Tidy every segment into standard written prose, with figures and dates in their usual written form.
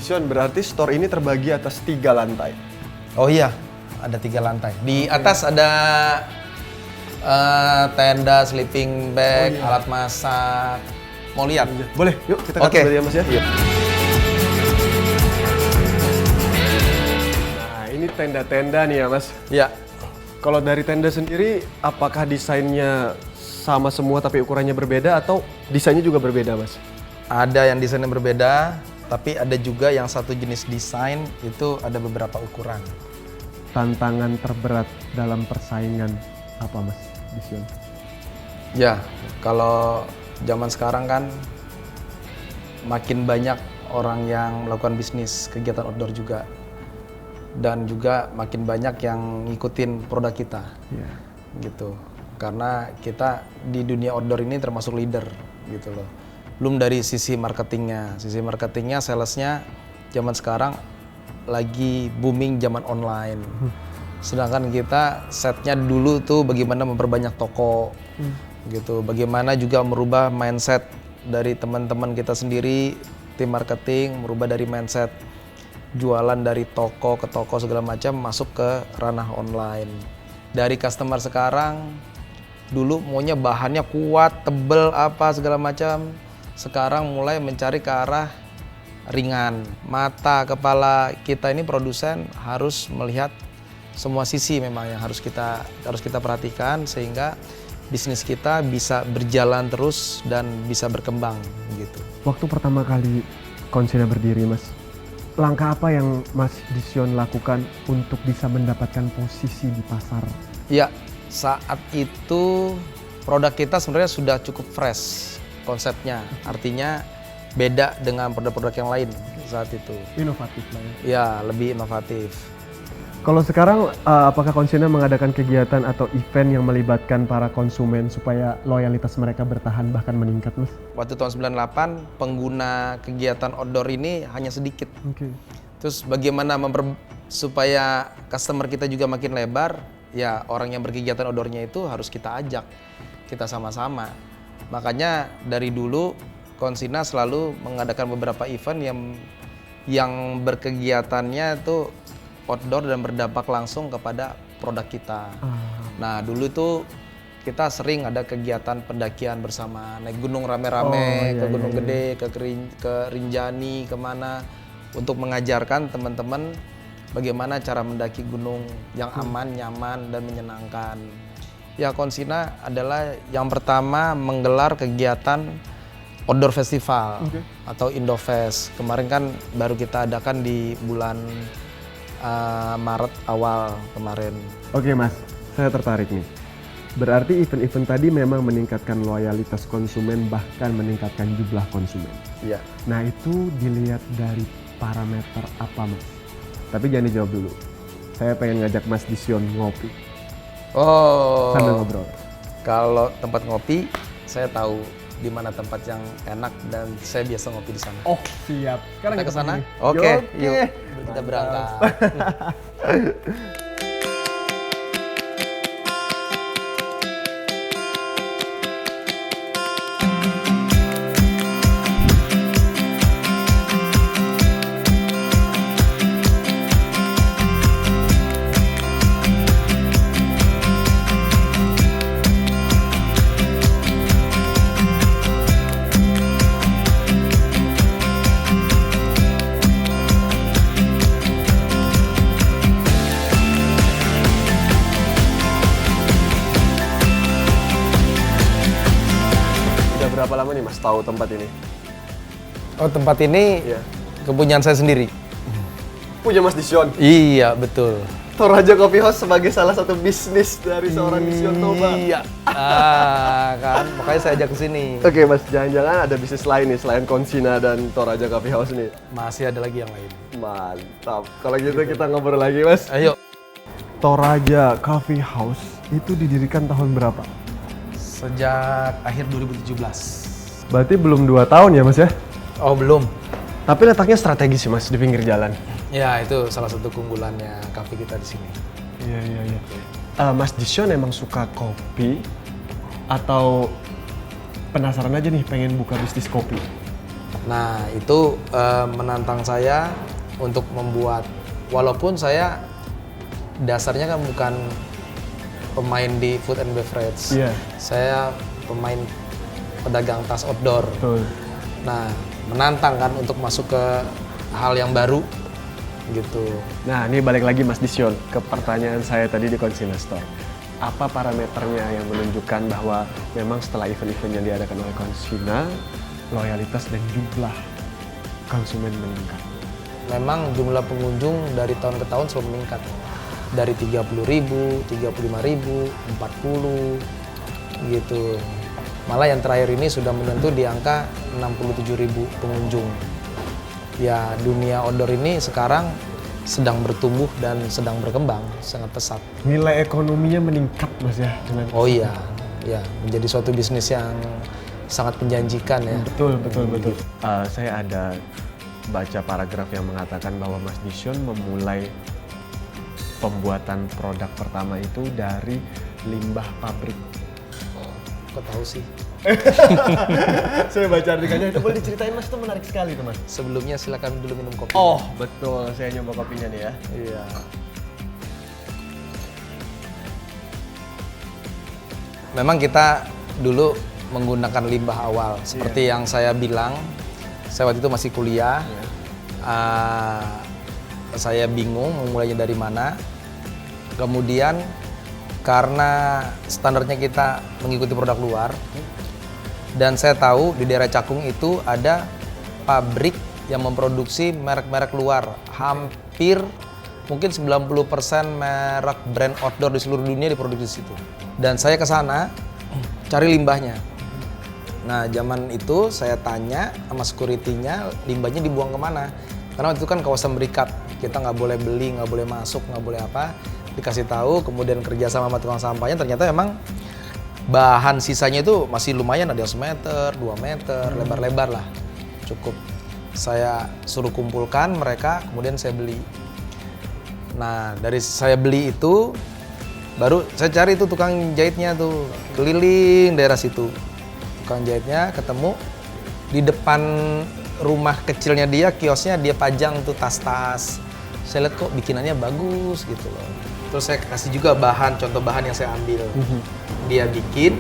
Dision, berarti store ini terbagi atas 3 lantai. Oh iya, ada 3 lantai. Di atas ada tenda, sleeping bag, alat masak. Mau lihat? Boleh, yuk kita ke Oke. atas ya Mas ya. Iya. Nah, ini tenda-tenda nih ya Mas. Ya, Kalau dari tenda sendiri, apakah desainnya sama semua tapi ukurannya berbeda atau desainnya juga berbeda Mas? ada yang desainnya berbeda, tapi ada juga yang satu jenis desain itu ada beberapa ukuran. Tantangan terberat dalam persaingan apa Mas Dision? Ya, kalau zaman sekarang kan makin banyak orang yang melakukan bisnis kegiatan outdoor juga. Dan juga makin banyak yang ngikutin produk kita. Iya. Gitu. Karena kita di dunia outdoor ini termasuk leader gitu loh. Belum dari sisi marketingnya, salesnya zaman sekarang lagi booming zaman online. Sedangkan kita setnya dulu tuh bagaimana memperbanyak toko, gitu. Bagaimana juga merubah mindset dari teman-teman kita sendiri, tim marketing, merubah dari mindset jualan dari toko ke toko segala macam masuk ke ranah online. Dari customer sekarang, dulu maunya bahannya kuat, tebel, apa segala macam. Sekarang mulai mencari ke arah ringan. Mata, kepala kita ini produsen harus melihat semua sisi memang yang harus kita perhatikan sehingga bisnis kita bisa berjalan terus dan bisa berkembang gitu. Waktu pertama kali Konsina berdiri Mas, langkah apa yang Mas Dision lakukan untuk bisa mendapatkan posisi di pasar? Ya, saat itu produk kita sebenarnya sudah cukup fresh konsepnya. Artinya beda dengan produk-produk yang lain saat itu. Inovatif lah ya. Ya, lebih inovatif. Kalau sekarang, apakah Konsina mengadakan kegiatan atau event yang melibatkan para konsumen supaya loyalitas mereka bertahan bahkan meningkat, Mas? Waktu tahun 98, pengguna kegiatan outdoor ini hanya sedikit. Oke. Terus bagaimana supaya customer kita juga makin lebar, ya orang yang berkegiatan outdoornya itu harus kita ajak, kita sama-sama. Makanya dari dulu Konsina selalu mengadakan beberapa event yang berkegiatannya itu outdoor dan berdampak langsung kepada produk kita. Nah dulu tuh kita sering ada kegiatan pendakian bersama, naik gunung rame-rame, ke Gunung Gede, ke Rinjani, kemana, untuk mengajarkan teman-teman bagaimana cara mendaki gunung yang aman, nyaman, dan menyenangkan. Ya, Konsina adalah yang pertama menggelar kegiatan outdoor festival atau Indofest. Kemarin kan baru kita adakan di bulan Maret awal kemarin. Oke Mas, saya tertarik nih. Berarti event-event tadi memang meningkatkan loyalitas konsumen bahkan meningkatkan jumlah konsumen. Iya. Nah itu dilihat dari parameter apa Mas? Tapi jangan dijawab dulu. Saya pengen ngajak Mas Dision ngopi. Oh. Sambil ngobrol. Kalau tempat ngopi, saya tahu di mana tempat yang enak dan saya biasa ngopi di sana. Oh siap. Sekarang Kita ke sana? pergi. Oke, Oke. yuk. Kita berangkat. Udah berapa lama nih Mas tahu tempat ini? Oh, tempat ini Iya. kepunyaan saya sendiri. Punya Mas Dision. Iya, betul. Toraja Coffee House sebagai salah satu bisnis dari seorang Dision Toba. Iya. Kan, makanya saya ajak ke sini. Oke Mas, jangan-jangan ada bisnis lain nih selain Konsina dan Toraja Coffee House nih. Masih ada lagi yang lain. Mantap. Kalau gitu kita ngobrol lagi Mas. Ayo. Toraja Coffee House itu didirikan tahun berapa? Sejak akhir 2017. Berarti belum 2 tahun ya Mas ya? Oh, belum. Tapi letaknya strategis sih Mas, di pinggir jalan. Ya, itu salah satu keunggulannya kafe kita di sini. Iya. Mas Dision emang suka kopi atau penasaran aja nih pengen buka bisnis kopi? Nah itu menantang saya untuk membuat, walaupun saya dasarnya kan bukan pemain di food and beverage, saya pemain pedagang tas outdoor. Betul. Nah menantang kan untuk masuk ke hal yang baru gitu. Nah, ini balik lagi Mas Disyon ke pertanyaan saya tadi di Konsina Store. Apa parameternya yang menunjukkan bahwa memang setelah event-event yang diadakan oleh Konsina, loyalitas dan jumlah konsumen meningkat? Memang jumlah pengunjung dari tahun ke tahun selalu meningkat. Dari 30.000, 35.000, 40 gitu. Malah yang terakhir ini sudah menyentuh di angka 67.000 pengunjung. Ya dunia outdoor ini sekarang sedang bertumbuh dan sedang berkembang sangat pesat. Nilai ekonominya meningkat Mas ya? Oh iya, ya menjadi suatu bisnis yang sangat menjanjikan ya. Betul. Saya ada baca paragraf yang mengatakan bahwa Mas Disyon memulai pembuatan produk pertama itu dari limbah pabrik. Kok tahu sih? Saya baca artikelnya, itu boleh diceritain Mas, itu menarik sekali tuh Mas. Sebelumnya silakan dulu minum kopi. Oh betul, saya nyoba kopinya nih ya. Iya. Memang kita dulu menggunakan limbah awal, seperti yang saya bilang. Saya waktu itu masih kuliah. Saya bingung memulainya dari mana. Kemudian karena standarnya kita mengikuti produk luar, dan saya tahu di daerah Cakung itu ada pabrik yang memproduksi merek-merek luar. Hampir mungkin 90% merek brand outdoor di seluruh dunia diproduksi di situ. Dan saya ke sana cari limbahnya. Nah, zaman itu saya tanya sama security-nya, limbahnya dibuang kemana? Karena waktu itu kan kawasan berikat, kita nggak boleh beli, nggak boleh masuk, nggak boleh apa. Dikasih tahu, kemudian kerja sama tukang sampahnya, ternyata memang bahan sisanya itu masih lumayan, ada yang semeter, 2 meter, lebar-lebar lah. Cukup. Saya suruh kumpulkan mereka, kemudian saya beli. Nah, dari saya beli itu, baru saya cari itu tukang jahitnya tuh, keliling daerah situ. Tukang jahitnya ketemu, di depan rumah kecilnya dia, kiosnya dia pajang tuh tas-tas. Saya lihat kok bikinannya bagus gitu loh. Terus saya kasih juga bahan, contoh bahan yang saya ambil. Dia bikin,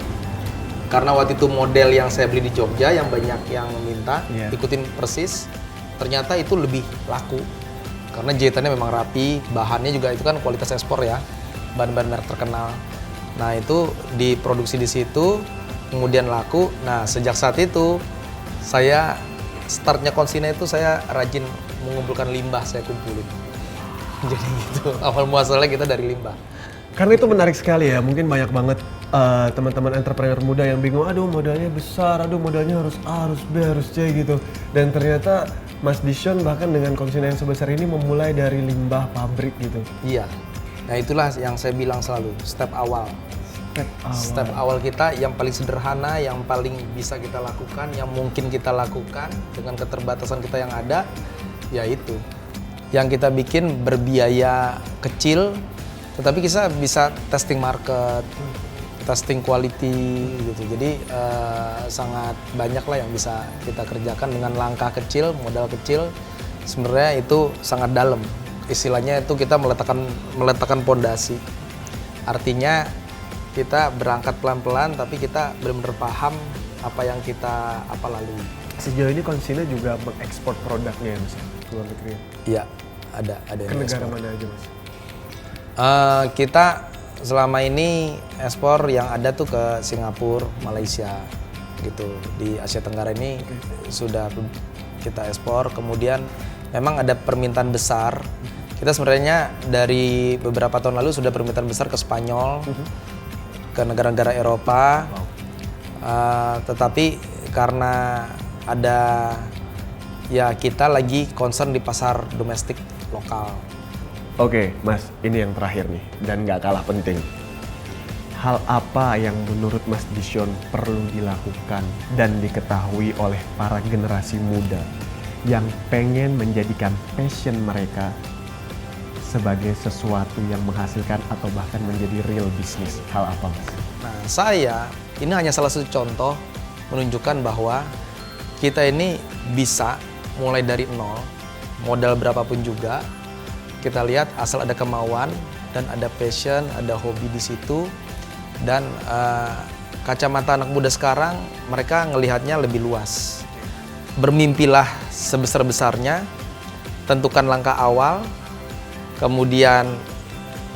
karena waktu itu model yang saya beli di Jogja yang banyak yang minta, ikutin persis. Ternyata itu lebih laku. Karena jahitannya memang rapi, bahannya juga itu kan kualitas ekspor ya, bahan-bahan merek terkenal. Nah itu diproduksi di situ, kemudian laku. Nah sejak saat itu, saya startnya Konsina itu saya rajin mengumpulkan limbah, saya kumpulin. Jadi gitu, awal muasalnya kita dari limbah. Karena itu menarik sekali ya, mungkin banyak banget teman-teman entrepreneur muda yang bingung, aduh modalnya besar, aduh modalnya harus A, harus B, harus C gitu. Dan ternyata Mas Disyon bahkan dengan Konsina yang sebesar ini memulai dari limbah pabrik gitu. Iya, nah itulah yang saya bilang selalu, step awal. Step awal kita yang paling sederhana, yang paling bisa kita lakukan, yang mungkin kita lakukan dengan keterbatasan kita yang ada, yaitu yang kita bikin berbiaya kecil, tetapi kita bisa testing market, testing quality gitu. Jadi sangat banyak lah yang bisa kita kerjakan dengan langkah kecil, modal kecil. Sebenarnya itu sangat dalam. Istilahnya itu kita meletakkan pondasi. Artinya kita berangkat pelan-pelan, tapi kita benar-benar paham apa yang kita lalui. Sejauh ini Konsina juga mengekspor produknya ya Mas, ke luar negeri? Iya, ada yang ke negara ekspor. mana aja Mas? Kita selama ini ekspor yang ada tuh ke Singapura, Malaysia gitu. Di Asia Tenggara ini sudah kita ekspor. Kemudian memang ada permintaan besar. Kita sebenarnya dari beberapa tahun lalu sudah permintaan besar ke Spanyol, ke negara-negara Eropa, tetapi karena ada ya kita lagi concern di pasar domestik lokal. Oke, Mas, ini yang terakhir nih dan nggak kalah penting. Hal apa yang menurut Mas Disyon perlu dilakukan dan diketahui oleh para generasi muda yang pengen menjadikan passion mereka sebagai sesuatu yang menghasilkan atau bahkan menjadi real bisnis? Hal apa, Mas? Nah, saya ini hanya salah satu contoh menunjukkan bahwa kita ini bisa mulai dari nol, modal berapapun juga. Kita lihat asal ada kemauan dan ada passion, ada hobi di situ. Dan kacamata anak muda sekarang, mereka ngelihatnya lebih luas. Bermimpilah sebesar-besarnya, tentukan langkah awal, kemudian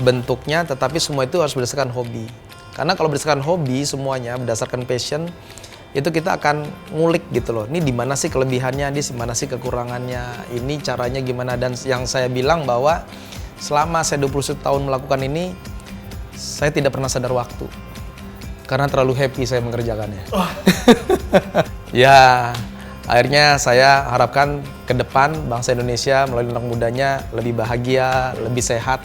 bentuknya, tetapi semua itu harus berdasarkan hobi. Karena kalau berdasarkan hobi semuanya, berdasarkan passion, itu kita akan ngulik gitu loh. Ini di mana sih kelebihannya, di mana sih kekurangannya, ini caranya gimana. Dan yang saya bilang bahwa selama saya 21 tahun melakukan ini, saya tidak pernah sadar waktu. Karena terlalu happy saya mengerjakannya. Ya, akhirnya saya harapkan ke depan bangsa Indonesia melalui anak mudanya lebih bahagia, lebih sehat,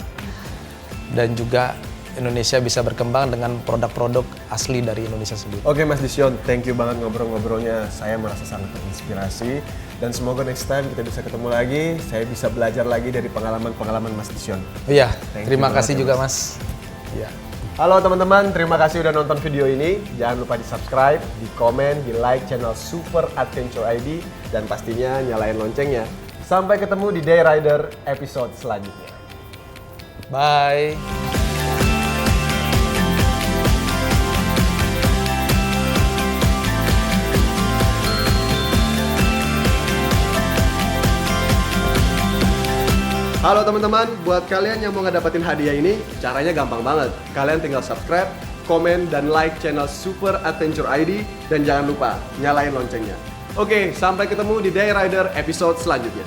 dan juga Indonesia bisa berkembang dengan produk-produk asli dari Indonesia sendiri. Oke Mas Disyon, thank you banget ngobrol-ngobrolnya. Saya merasa sangat terinspirasi dan semoga next time kita bisa ketemu lagi. Saya bisa belajar lagi dari pengalaman-pengalaman Mas Disyon. Iya, Thank terima you kasih banget, juga Mas. Mas. Iya. Halo teman-teman, terima kasih udah nonton video ini. Jangan lupa di subscribe, di komen, di like channel Super Adventure ID, dan pastinya nyalain loncengnya. Sampai ketemu di Day Rider episode selanjutnya. Bye. Halo teman-teman, buat kalian yang mau ngedapetin hadiah ini, caranya gampang banget. Kalian tinggal subscribe, komen, dan like channel Super Adventure ID, dan jangan lupa nyalain loncengnya. Oke, sampai ketemu di Day Rider episode selanjutnya.